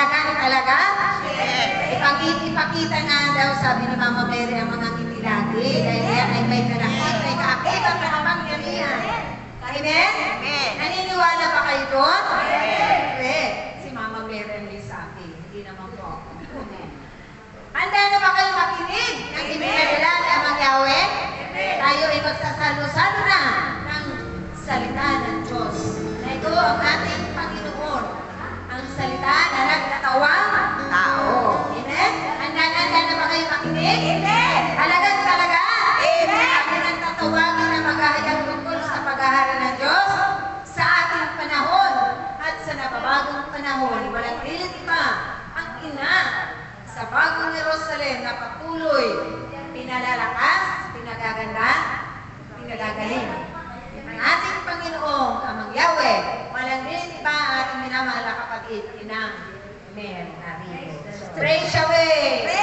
Talaga na talaga? Ipakita nga daw, sabi ni Mama Mary, ang mga ngiti lagi. Dahil yan ay may kanakit, may kaakit at nakapangyarihan. Amen? Naniniwala ba kayo doon? Amen. Si Mama Mary ang may sabi. Hindi naman po ako. Amen. Handa na ba kayo makinig ng ibinadala ni Amang Yahweh? Tayo ay magsasalo-salo na ng salita ng Diyos. Na ito ang ating Panginoon. Ang salita na nagtatawang tao. Amen? Handa na ba kayo makinig? Amen! Talagang talaga? Amen! Atin ang tatawagin na maghahayag tungkol sa paghahari ng Diyos sa ating panahon at sa nababagong panahon. Walang pilit pa ang ina sa bagong Jerusalem na patuloy pinalalakas, pinagaganda, pinagagaling. Ang ating Panginoong Amang Yahweh, walang din iba ating minamahal na kapatid, Inang Mary. Praise Yahweh!